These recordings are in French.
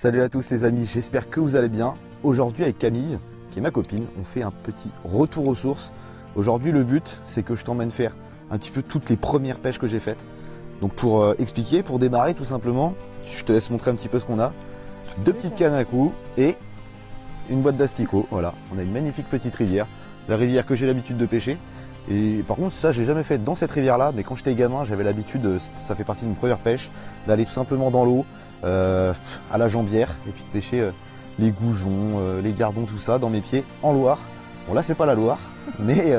Salut à tous les amis, j'espère que vous allez bien. Aujourd'hui avec Camille, qui est ma copine, on fait un petit retour aux sources. Aujourd'hui le but, c'est que je t'emmène faire un petit peu toutes les premières pêches que j'ai faites. Donc pour expliquer, pour démarrer tout simplement, je te laisse montrer un petit peu ce qu'on a. Deux petites cannes à coups et une boîte d'asticots. Voilà, on a une magnifique petite rivière. La rivière que j'ai l'habitude de pêcher. Et par contre ça j'ai jamais fait dans cette rivière là, mais quand j'étais gamin j'avais l'habitude, ça fait partie d'une première pêche, d'aller tout simplement dans l'eau à la jambière et puis de pêcher les goujons, les gardons, tout ça dans mes pieds en Loire. Bon là c'est pas la Loire, mais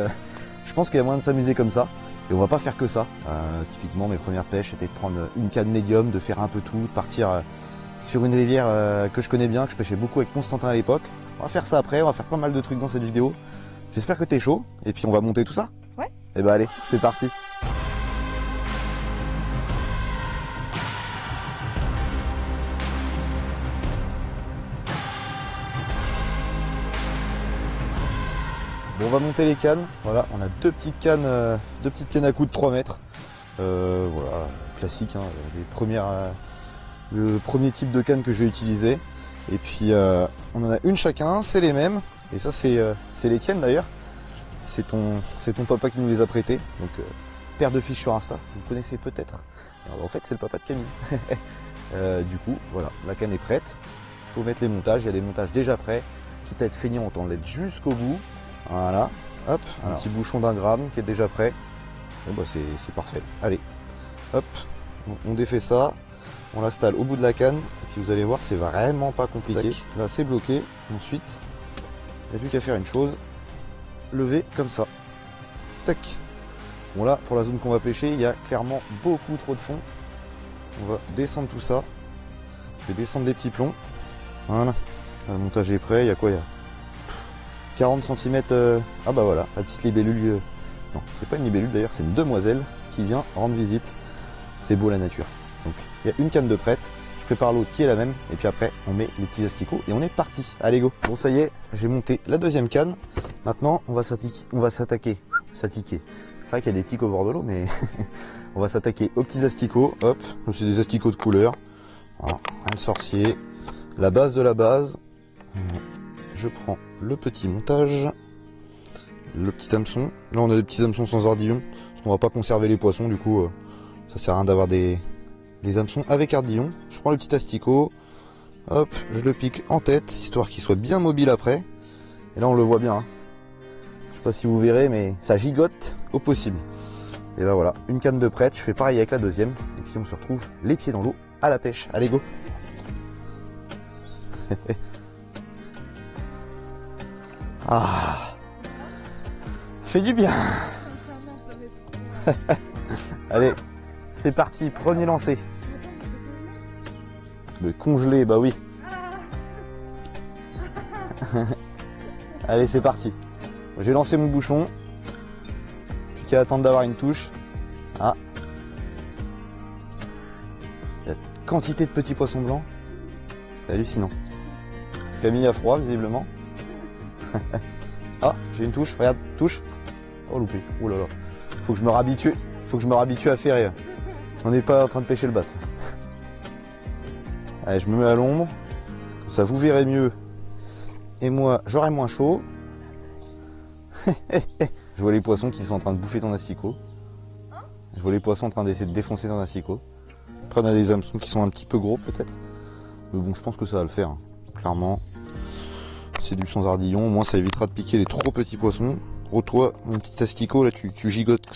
je pense qu'il y a moyen de s'amuser comme ça. Et on va pas faire que ça. Typiquement mes premières pêches c'était de prendre une canne médium, de faire un peu tout, de partir sur une rivière que je connais bien, que je pêchais beaucoup avec Constantin à l'époque. On va faire ça après, on va faire pas mal de trucs dans cette vidéo. J'espère que t'es chaud, et puis on va monter tout ça. Ouais. Et bah allez, c'est parti. Bon, on va monter les cannes. Voilà, on a deux petites cannes à coups de 3 mètres. Voilà, classique, hein, le premier type de canne que je vais utiliser. Et puis on en a une chacun, c'est les mêmes. Et ça c'est les tiennes d'ailleurs. C'est ton papa qui nous les a prêtés. Donc paire de fiches sur Insta, vous connaissez peut-être. En fait c'est le papa de Camille. Du coup voilà, la canne est prête. Il faut mettre les montages, il y a des montages déjà prêts. Quitte à être feignant, autant l'être jusqu'au bout. Voilà, hop, un petit bouchon d'1 gramme qui est déjà prêt. Bon bah c'est parfait. Allez, hop, on défait ça. On l'installe au bout de la canne. Et puis vous allez voir, c'est vraiment pas compliqué. Tac. Là c'est bloqué. Ensuite, il n'y a plus qu'à faire une chose. Lever comme ça. Tac. Bon là, pour la zone qu'on va pêcher, il y a clairement beaucoup trop de fond. On va descendre tout ça. Je vais descendre les petits plombs. Voilà. Le montage est prêt. Il y a quoi? Il y a 40 cm. Ah bah voilà, la petite libellule. Non, c'est pas une libellule d'ailleurs, c'est une demoiselle qui vient rendre visite. C'est beau la nature. Donc il y a une canne de prête. Je prépare l'autre qui est la même. Et puis après, on met les petits asticots et on est parti. Allez go. Bon ça y est, j'ai monté la deuxième canne. Maintenant, on va s'attaquer. C'est vrai qu'il y a des tics au bord de l'eau, mais on va s'attaquer aux petits asticots. Hop, c'est des asticots de couleur. Voilà, un sorcier. La base de la base. Je prends le petit montage. Le petit hameçon. Là, on a des petits hameçons sans ardillon. Parce qu'on va pas conserver les poissons, du coup, ça sert à rien d'avoir des hameçons avec ardillon. Je prends le petit asticot. Hop, je le pique en tête, histoire qu'il soit bien mobile après. Et là, on le voit bien. Hein. Je sais pas si vous verrez, mais ça gigote au possible. Et ben voilà, une canne de prête, je fais pareil avec la deuxième. Et puis on se retrouve les pieds dans l'eau à la pêche. Allez go. Ah, fait du bien. Allez, c'est parti, premier lancé. Le congelé, bah oui. Allez, c'est parti. J'ai lancé mon bouchon. Plus qu'à attendre d'avoir une touche. Ah. Il y a quantité de petits poissons blancs. C'est hallucinant. Camille a froid, visiblement. Ah, j'ai une touche. Regarde, touche. Oh, loupé. Oh là là. Faut que je me réhabitue à faire. On n'est pas en train de pêcher le bass. Allez, je me mets à l'ombre. Comme ça, vous verrez mieux. Et moi, j'aurai moins chaud. Je vois les poissons qui sont en train de bouffer ton asticot. Je vois les poissons en train d'essayer de défoncer ton asticot. Après, on a des hameçons qui sont un petit peu gros, peut-être. Mais bon, je pense que ça va le faire. Hein. Clairement. C'est du sans ardillon. Au moins, ça évitera de piquer les trop petits poissons. Gros, toi, mon petit asticot, là, tu gigotes.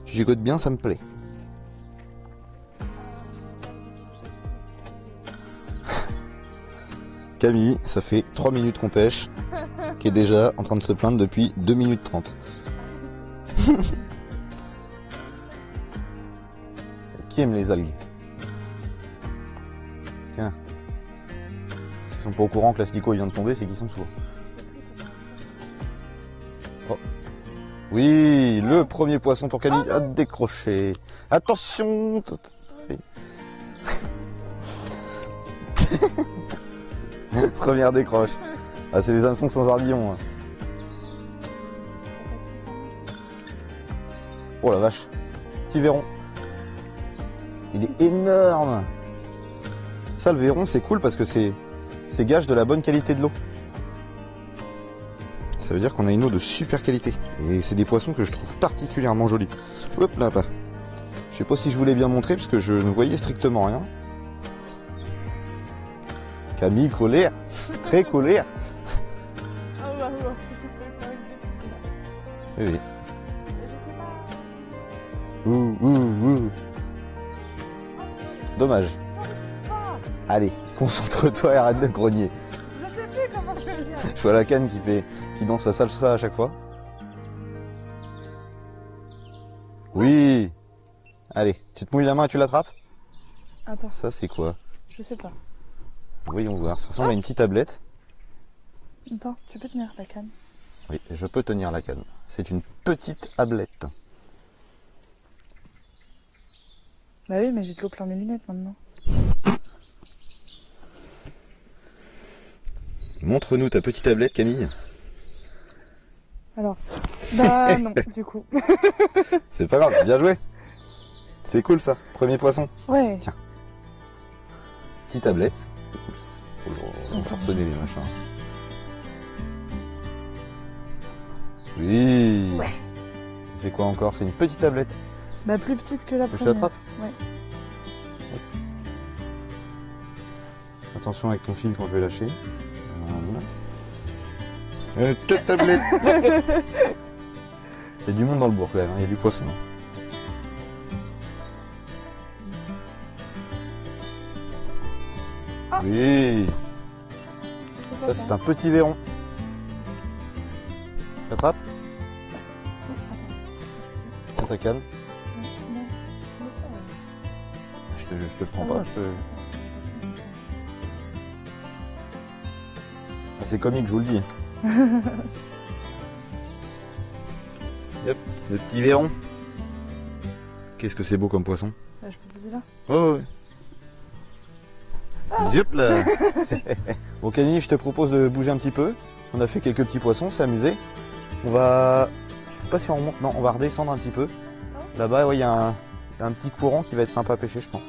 Tu gigotes bien, ça me plaît. Camille, ça fait 3 minutes qu'on pêche, qui est déjà en train de se plaindre depuis 2 minutes 30. Qui aime les algues? Tiens. S'ils sont pas au courant que l'asticot vient de tomber, c'est qu'ils sont sourds. Oh. Oui, le premier poisson pour Camille a décroché. Attention. Première décroche. Ah, c'est des hameçons sans ardillon. Hein. Oh la vache. Petit verron. Il est énorme. Ça, le verron, c'est cool parce que c'est gage de la bonne qualité de l'eau. Ça veut dire qu'on a une eau de super qualité. Et c'est des poissons que je trouve particulièrement jolis. Hop là, bas. Je sais pas si je voulais bien montrer parce que je ne voyais strictement rien. Camille, colère. Très colère. Oui, oui. Ouh. Dommage. Allez, concentre-toi et arrête de grogner. Je sais plus comment je vais le dire. Je vois la canne qui danse sa salsa à chaque fois. Oui. Allez, tu te mouilles la main et tu l'attrapes? Attends, Ça, c'est quoi? je sais pas. Voyons voir. Ça ressemble à une petite tablette. Attends, tu peux tenir la canne. Oui, je peux tenir la canne. C'est une petite ablette. Bah oui, mais j'ai de l'eau plein mes lunettes maintenant. Montre-nous ta petite tablette, Camille. Alors, bah non, du coup. C'est pas grave, bien joué. C'est cool ça, premier poisson. Ouais. Tiens. Petite tablette. Ils sont forcenés les machins. Oui. Ouais. C'est quoi encore? C'est une petite tablette. Bah plus petite que la Je première. l'attrape? Ouais. Attention avec ton fil quand je vais lâcher. Voilà. Toute tablette. Il y a du monde dans le bourg quand même, il y a du poisson. Ah. Oui. Ça c'est un petit verron. T'attrapes? Tiens ta canne. Je te le prends pas. Ah, c'est comique, je vous le dis. Hop, le petit verron. Qu'est-ce que c'est beau comme poisson. Bah, je peux poser là. Oh ouais. Hop là. Bon Camille, je te propose de bouger un petit peu. On a fait quelques petits poissons, c'est amusé. On va... Je sais pas si on remonte. Non, on va redescendre un petit peu. Là-bas, ouais, il y a un petit courant qui va être sympa à pêcher, je pense.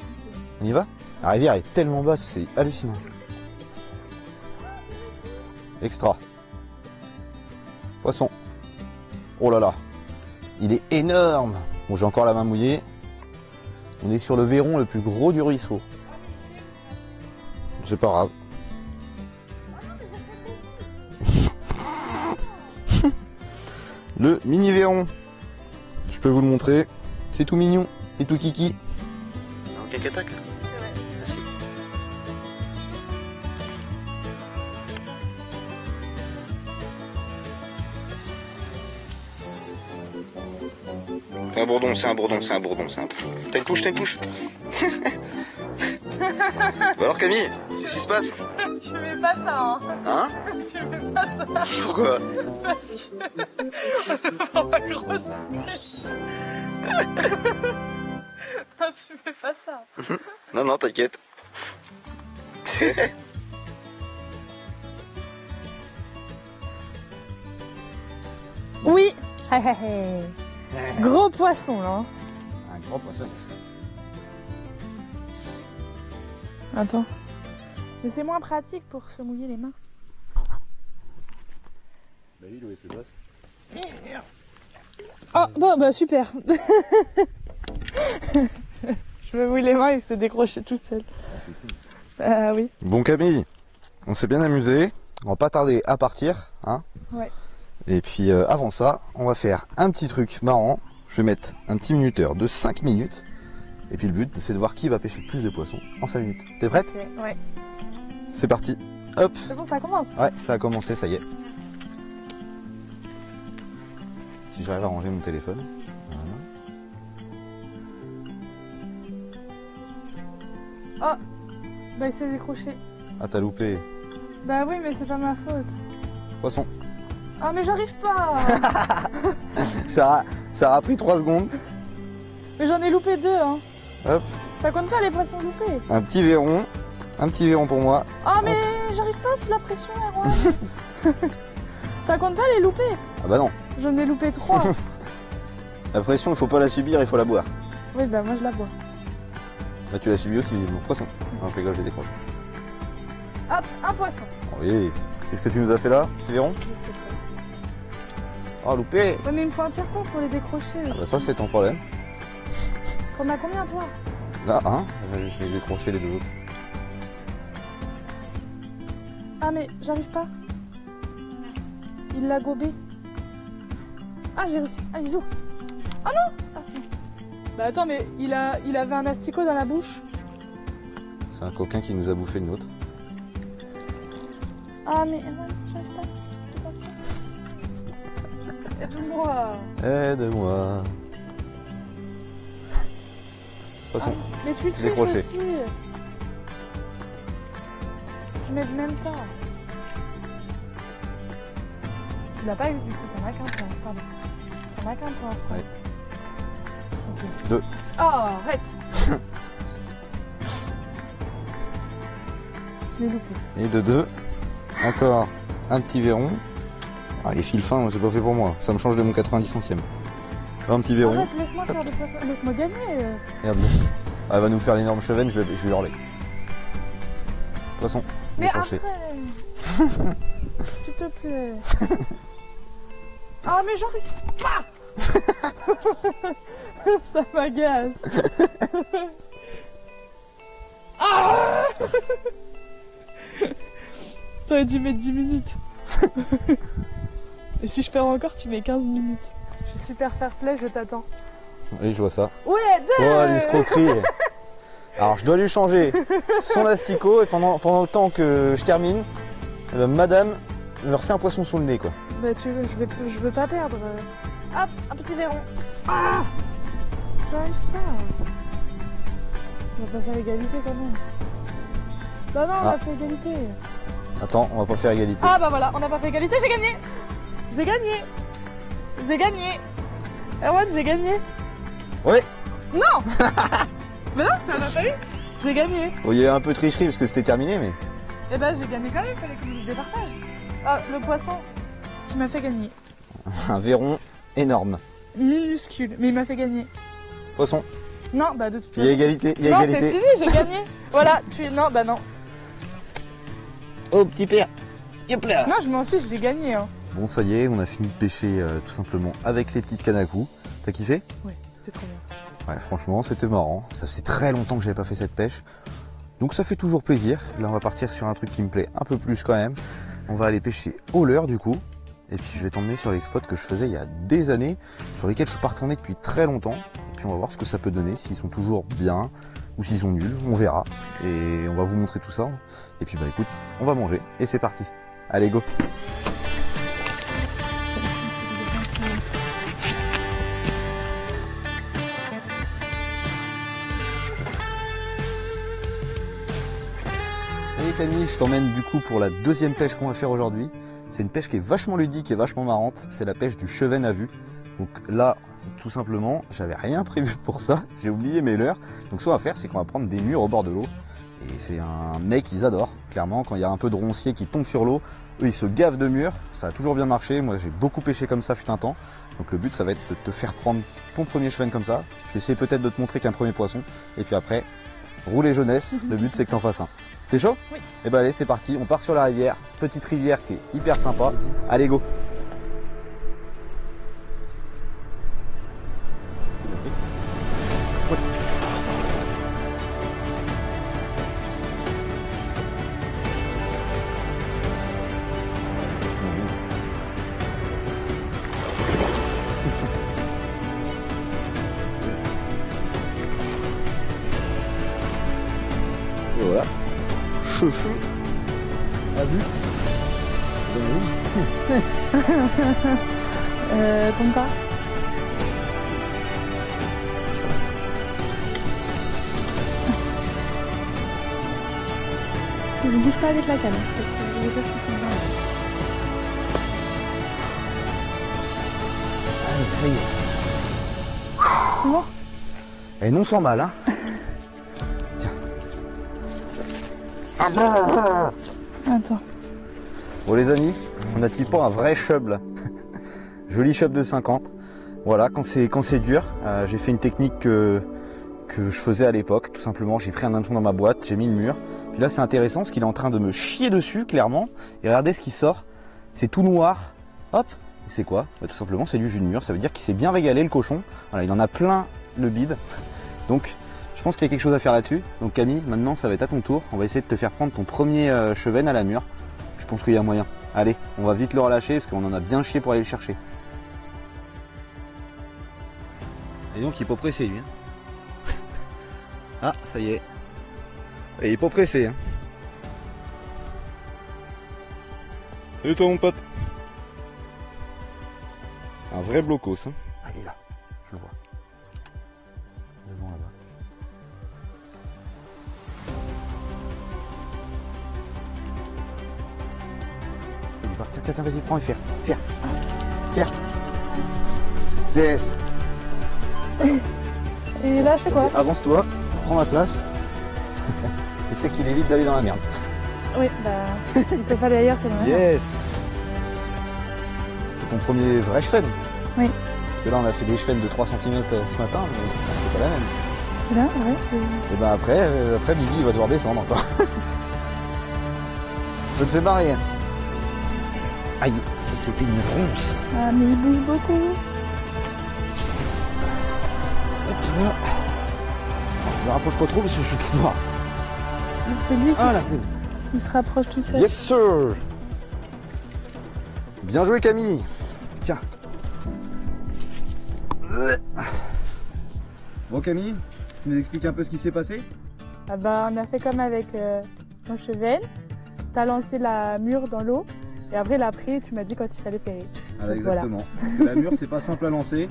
On y va? La rivière est tellement basse, c'est hallucinant. Extra. Poisson. Oh là là. Il est énorme. Bon, j'ai encore la main mouillée. On est sur le verron le plus gros du ruisseau. C'est pas grave. Le mini verron. Je peux vous le montrer. C'est tout mignon. C'est tout kiki. Un cacatac là. Merci. C'est un bourdon, c'est un bourdon, c'est un bourdon, c'est un bourdon. T'as une couche, t'as une couche. Bah alors Camille, qu'est-ce qui se passe? Tu fais pas ça, hein. Hein? Tu fais pas ça. Pourquoi? Parce que... Dans ma grosse Non, tu fais pas ça. Non, non, t'inquiète. Oui. Gros poisson, là. Hein. Un gros poisson. Attends. Mais c'est moins pratique pour se mouiller les mains. Bah oui, Louis, c'est vrai. Oh, bon, bah super. Je me mouille les mains et il s'est décroché tout seul. Ah oui. Bon Camille, on s'est bien amusé. On va pas tarder à partir, hein. Ouais. Et puis avant ça, on va faire un petit truc marrant. Je vais mettre un petit minuteur de 5 minutes. Et puis le but, c'est de voir qui va pêcher le plus de poissons en 5 minutes. T'es prête? Ok, ouais. C'est parti. Hop. C'est bon, ça commence. Ouais, ça a commencé, ça y est. Si j'arrive à ranger mon téléphone. Voilà. Oh, bah il s'est décroché. Ah, t'as loupé. Bah oui, mais c'est pas ma faute. Poisson. Ah, mais j'arrive pas. Ça a pris 3 secondes. Mais j'en ai loupé 2, hein. Hop. Ça compte pas les poissons loupés. Un petit verron. Un petit verron pour moi. Oh, mais j'arrive pas sous la pression, Erwan. Ça compte pas les loupés. Ah bah non. J'en ai loupé 3. La pression, il faut pas la subir, il faut la boire. Oui, bah moi je la bois. Bah, tu l'as suivi aussi visiblement. Poisson. Non, je rigole, j'ai décroché. Hop, un poisson. Oui. Qu'est-ce que tu nous as fait là, petit verron? Je sais pas. Oh, loupé. Ouais, mais il me faut un tire-temps pour les décrocher. Ah bah ça, c'est ton problème. T'en as combien, toi? Là, un. J'ai décroché les deux autres. Ah, mais j'arrive pas. Il l'a gobé. Ah, j'ai réussi. Ah, il est où? Ah non, ah, non. Bah attends, mais il avait un asticot dans la bouche. C'est un coquin qui nous a bouffé le nôtre. Ah, mais j'arrive pas. Aide-moi. Aide-moi. Poisson. Mais tu triches Décroché. aussi. Tu m'aides même pas. Tu l'as pas eu du coup, t'en as qu'un point, pardon. T'en as qu'un point. Ouais. Ok. 2. Oh, arrête. Je l'ai loupé. Et de 2. Encore un petit verron. Ah, les fils fins, c'est pas fait pour moi. Ça me change de mon 90 centième. Un petit verron. Arrête, laisse-moi faire des poissons. Laisse-moi gagner. Merde. Ah, elle va nous faire l'énorme chevenne, je vais hurler. Poisson. Mais Décroché. après. S'il te plaît. Ah, mais j'arrive pas. Ça m'agace. Ah. T'aurais dû mettre 10 minutes. Et si je perds encore, tu mets 15 minutes. Je suis super fair play, je t'attends. Oui, je vois ça. Ouais, Oh, l'escroquerie. Alors, je dois lui changer son asticot et pendant le temps que je termine, madame me refait un poisson sous le nez, quoi. Bah, je veux pas perdre. Hop, un petit verron. Ah, j'arrive pas. On va pas faire égalité quand même. Bah non, on a fait égalité. Attends, on va pas faire égalité. Ah bah voilà, on n'a pas fait égalité, j'ai gagné. J'ai gagné. J'ai gagné. Erwan, j'ai gagné. Oui. Non. Mais non, ça n'a pas eu. J'ai gagné. Bon, il y a eu un peu de tricherie parce que c'était terminé, mais... Eh ben j'ai gagné quand même, il fallait que je me départage. Ah, le poisson, il m'a fait gagner. Un verron énorme. Minuscule, mais il m'a fait gagner. Poisson. Non, bah de toute façon. Il y a égalité, il y a non, égalité. c'est fini, j'ai gagné. Voilà, tu es... Non, bah non. Oh, petit père. Hop là. Non, je m'en fiche, j'ai gagné. Hein. Bon, ça y est, on a fini de pêcher tout simplement avec les petites cannes à coups. T'as kiffé? Ouais, c'était trop bien. Ouais, franchement, c'était marrant. Ça fait très longtemps que j'avais pas fait cette pêche. Donc ça fait toujours plaisir. Là, on va partir sur un truc qui me plaît un peu plus quand même. On va aller pêcher au leurre du coup. Et puis je vais t'emmener sur les spots que je faisais il y a des années, sur lesquels je suis pas retourné depuis très longtemps. Et puis on va voir ce que ça peut donner, s'ils sont toujours bien ou s'ils sont nuls, on verra. Et on va vous montrer tout ça. Et puis bah écoute, on va manger. Et c'est parti. Allez, go. Allez Camille, je t'emmène du coup pour la deuxième pêche qu'on va faire aujourd'hui. C'est une pêche qui est vachement ludique et vachement marrante. C'est la pêche du cheven à vue. Donc là, tout simplement, j'avais rien prévu pour ça. J'ai oublié mes leurres. Donc ce qu'on va faire, c'est qu'on va prendre des murs au bord de l'eau. Et c'est un mec qu'ils adorent. Clairement, quand il y a un peu de roncier qui tombe sur l'eau, eux ils se gavent de murs. Ça a toujours bien marché. Moi j'ai beaucoup pêché comme ça fut un temps. Donc le but ça va être de te faire prendre ton premier cheven comme ça. Je vais essayer peut-être de te montrer qu'un premier poisson. Et puis après, rouler jeunesse. Le but c'est que t'en fasses un. T'es chaud? Oui. Et bah allez, c'est parti, on part sur la rivière. Petite rivière qui est hyper sympa. Allez, go. Et voilà. Chouchou. A vu? Tombe pas. Je ne bouge pas avec la canne. Je vais pas faire ça. Allez, ça y est. C'est bon? Et non sans mal, hein. Attends. Bon les amis, on a typé un vrai chub là. Joli chub de 50. Voilà, quand c'est dur, j'ai fait une technique que que je faisais à l'époque, tout simplement. J'ai pris un hameçon dans ma boîte, j'ai mis le mur. Puis là, c'est intéressant parce qu'il est en train de me chier dessus, clairement. Et regardez ce qui sort. C'est tout noir. Hop. C'est quoi? Bah, tout simplement, c'est du jus de mur. Ça veut dire qu'il s'est bien régalé, le cochon. Voilà, il en a plein le bide. Donc, je pense qu'il y a quelque chose à faire là-dessus. Donc, Camille, maintenant, ça va être à ton tour. On va essayer de te faire prendre ton premier chevenne à la mûre. Je pense qu'il y a moyen. Allez, on va vite le relâcher parce qu'on en a bien chié pour aller le chercher. Et donc, il est pas pressé, lui. Ah, ça y est. Et il est pas pressé. Hein. Salut toi mon pote. Un vrai blocos. Hein. Ah, il est là. Je le vois. Devant là-bas. Il est parti. Tiens, vas-y, prends et faire. Faire. Yes. Et là, je fais quoi? Avance-toi, prends ma place. Et c'est qu'il évite d'aller dans la merde. Oui, bah, il peut pas aller ailleurs que dans la merde. Yes. C'est ton premier vrai chevenne. Oui. Parce que là, on a fait des chevennes de 3 cm ce matin, mais c'est pas la même. Et là, ouais. Et ben après Bibi, il va devoir descendre encore. Ça te fait marrer. Aïe, ça c'était une ronce. Ah, mais il bouge beaucoup. Hop là. Je me rapproche pas trop parce que je suis tout noir. C'est lui Ah là, c'est bon. qui se rapproche tout seul. Yes sir. Bien joué Camille. Tiens. Bon Camille, tu nous expliques un peu ce qui s'est passé? Ah bah, on a fait comme avec ton chevenne. T'as lancé la mûre dans l'eau. Et après, il a pris, tu m'as dit quand il fallait périr. Ah, Donc, exactement. Parce que la mûre, c'est pas simple à lancer.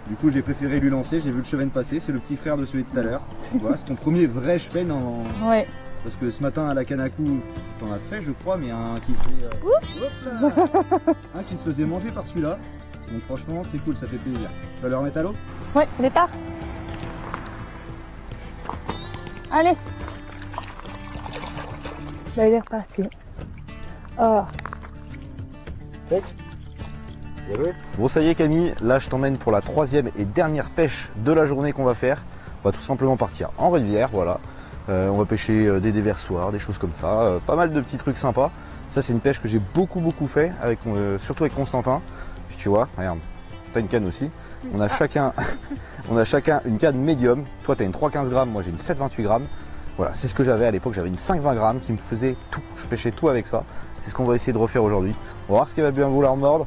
Du coup, j'ai préféré lui lancer. J'ai vu le chevenne passer. C'est le petit frère de celui de tout à l'heure. Voilà, c'est ton premier vrai chevenne en. Ouais. Parce que ce matin à la Kanakou, t'en as fait, je crois, mais un qui faisait. Hop là un qui se faisait manger par celui-là. Donc franchement, c'est cool, ça fait plaisir. Tu vas le remettre à l'eau? Ouais, il est tard. Allez. Là, il est reparti. Oh. Bon, ça y est Camille, là je t'emmène pour la troisième et dernière pêche de la journée qu'on va faire. On va tout simplement partir en rivière, voilà. On va pêcher des déversoirs, des choses comme ça. Pas mal de petits trucs sympas. Ça, c'est une pêche que j'ai beaucoup fait, avec, surtout avec Constantin. Puis tu vois, regarde, t'as une canne aussi. On a chacun une canne médium. Toi, t'as une 3,15 grammes, moi j'ai une 7,28 grammes. Voilà, c'est ce que j'avais à l'époque. J'avais une 5,20 grammes qui me faisait tout. Je pêchais tout avec ça. C'est ce qu'on va essayer de refaire aujourd'hui. On va voir ce qui va bien vouloir mordre.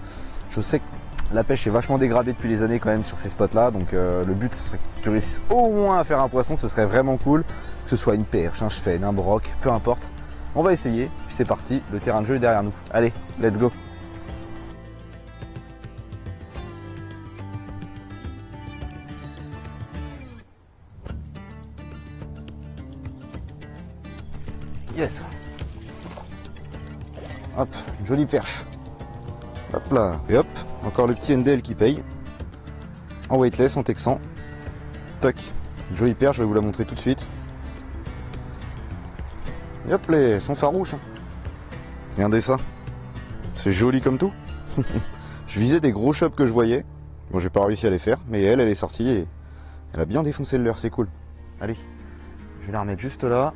Je sais que la pêche est vachement dégradée depuis les années quand même sur ces spots-là. Donc le but, ce serait que tu réussisses au moins à faire un poisson. Ce serait vraiment cool. Que ce soit une perche, un chevenne, un broc, peu importe. On va essayer. Puis c'est parti. Le terrain de jeu est derrière nous. Allez, let's go. Yes. Hop, une jolie perche. Hop là, et hop, encore le petit NDL qui paye. En weightless, en texan. Tac, une jolie perche, je vais vous la montrer tout de suite. Et hop là, elles sont farouches. Hein. Regardez ça. C'est joli comme tout. Je visais des gros chops que je voyais. Bon, j'ai pas réussi à les faire, mais elle est sortie et elle a bien défoncé le leurre, c'est cool. Allez, je vais la remettre juste là.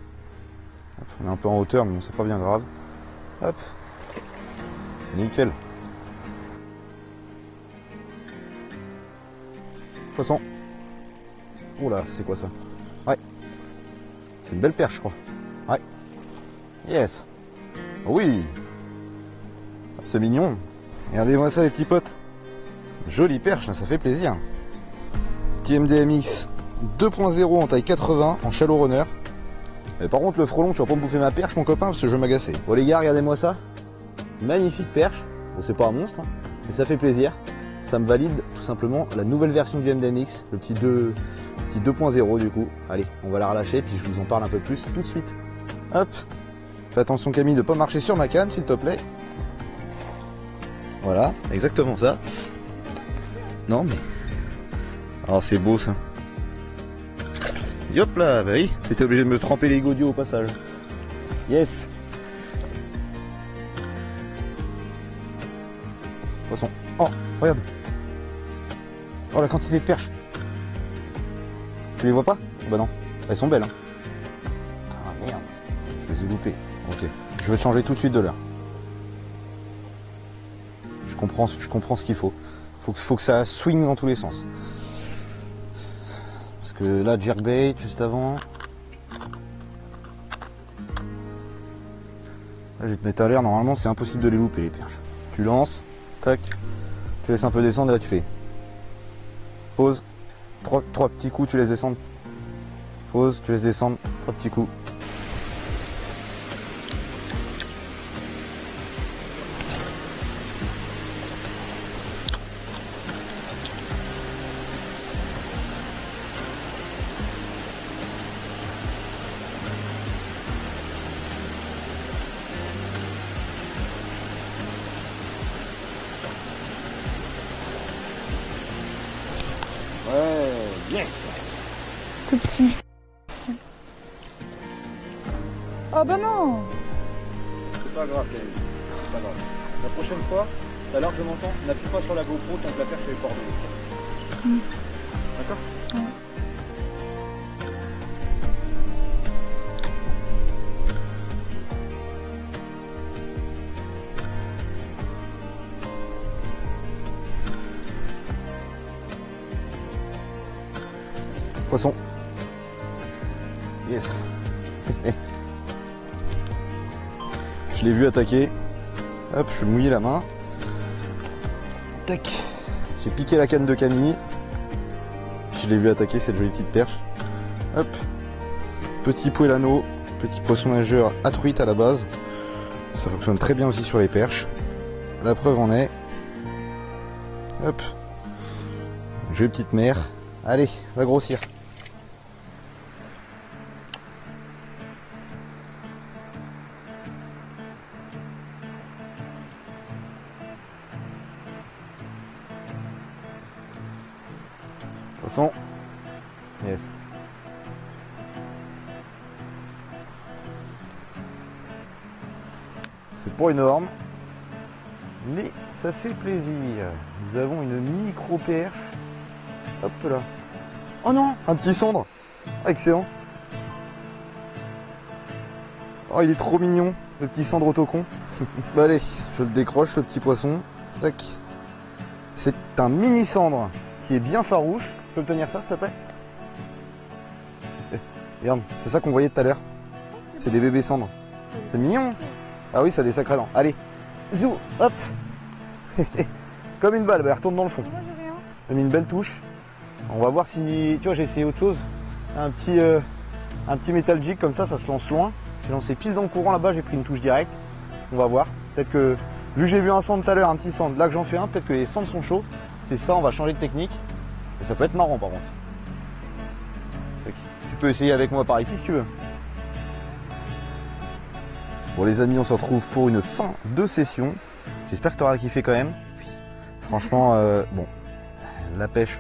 Hop, on est un peu en hauteur, mais bon, c'est pas bien grave. Hop. Nickel. Poisson. Oh là, c'est quoi ça? Ouais. C'est une belle perche, je crois. Ouais. Yes. Oui. C'est mignon. Regardez-moi ça, les petits potes. Jolie perche, ça fait plaisir. Petit MDMX 2.0 en taille 80 en shallow runner. Mais par contre, le frelon, tu vas pas me bouffer ma perche, mon copain, parce que je vais m'agacer. Bon, les gars, regardez-moi ça. Magnifique perche. Bon, c'est pas un monstre, hein, mais ça fait plaisir. Ça me valide tout simplement la nouvelle version du MDMX, le petit 2.0 du coup. Allez, on va la relâcher, puis je vous en parle un peu plus tout de suite. Hop. Fais attention, Camille, de pas marcher sur ma canne, s'il te plaît. Voilà, exactement ça. Non, mais... Oh, c'est beau, ça. Et hop là, bah oui, t'étais obligé de me tremper les godilles au passage. Yes. Poisson. Oh, regarde. Oh, la quantité de perches. Tu les vois pas? Bah non. Elles sont belles. Hein. Ah merde. Je les ai loupées. Ok. Je vais te changer tout de suite de l'heure. Je comprends ce qu'il faut. Faut que ça swing dans tous les sens. Parce que là, jerkbait juste avant. Là, je vais te mettre à l'air. Normalement, c'est impossible de les louper, les perches. Tu lances. Tac. Tu laisses un peu descendre et là, tu fais. Pause. Trois petits coups, tu laisses descendre. Pause, tu laisses descendre. 3 petits coups. Ouais, bien. Tout petit. Oh bah non. C'est pas grave, Camille. C'est pas grave. La prochaine fois, t'as largement temps, n'appuie pas sur la GoPro tant que la perche est coordonnée. D'accord? Ouais. Poisson. Yes. Je l'ai vu attaquer. Hop, je vais mouiller la main. Tac. J'ai piqué la canne de Camille. Je l'ai vu attaquer cette jolie petite perche. Hop. Petit poêlano. Petit poisson nageur à truite à la base. Ça fonctionne très bien aussi sur les perches. La preuve en est. Hop. Jolie petite mer. Allez, va grossir. Poisson. Yes. C'est pas énorme, mais ça fait plaisir. Nous avons une micro perche. Hop là. Oh non, un petit cendre. Ah, excellent. Oh, il est trop mignon, le petit cendre au taucon. Bah, allez, je le décroche, le petit poisson. Tac. C'est un mini cendre qui est bien farouche. Tu peux me tenir ça, s'il te plaît? Regarde, c'est ça qu'on voyait tout à l'heure. C'est des bébés cendres. C'est mignon. Ah oui, ça a des sacrés dents. Allez, zou, hop. Comme une balle, bah, elle retourne dans le fond. Moi j'ai rien. J'ai mis une belle touche. On va voir si... Tu vois, j'ai essayé autre chose. Un petit metal jig comme ça se lance loin. J'ai lancé pile dans le courant là-bas, j'ai pris une touche directe. On va voir. Peut-être que, vu que j'ai vu un cendre tout à l'heure, un petit cendre, là que j'en fais un, peut-être que les cendres sont chauds. C'est ça, on va changer de technique. Et ça peut être marrant par contre. Tu peux essayer avec moi par ici si tu veux. Bon les amis, on se retrouve pour une fin de session. J'espère que tu auras kiffé quand même. Franchement, bon, la pêche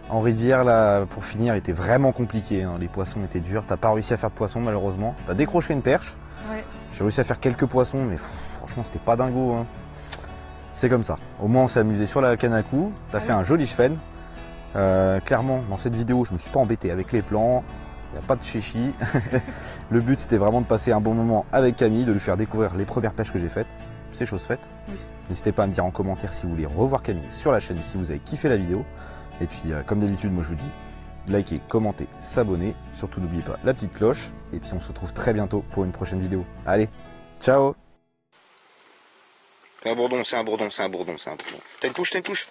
en rivière là, pour finir, était vraiment compliquée. Hein. Les poissons étaient durs. T'as pas réussi à faire de poisson malheureusement. T'as décroché une perche. Ouais. J'ai réussi à faire quelques poissons, mais franchement, c'était pas dingo. Hein. C'est comme ça. Au moins, on s'est amusé sur la canne à coups. T'as fait un joli chefenne. Clairement, dans cette vidéo, je me suis pas embêté avec les plans. Il n'y a pas de chéchi. Le but, c'était vraiment de passer un bon moment avec Camille, de lui faire découvrir les premières pêches que j'ai faites. C'est chose faite. Oui. N'hésitez pas à me dire en commentaire si vous voulez revoir Camille sur la chaîne, si vous avez kiffé la vidéo. Et puis, comme d'habitude, moi je vous dis, likez, commentez, s'abonnez. Surtout, n'oubliez pas la petite cloche. Et puis, on se retrouve très bientôt pour une prochaine vidéo. Allez, ciao! C'est un bourdon, c'est un bourdon, c'est un bourdon, c'est un bourdon. T'as une touche, t'as une touche.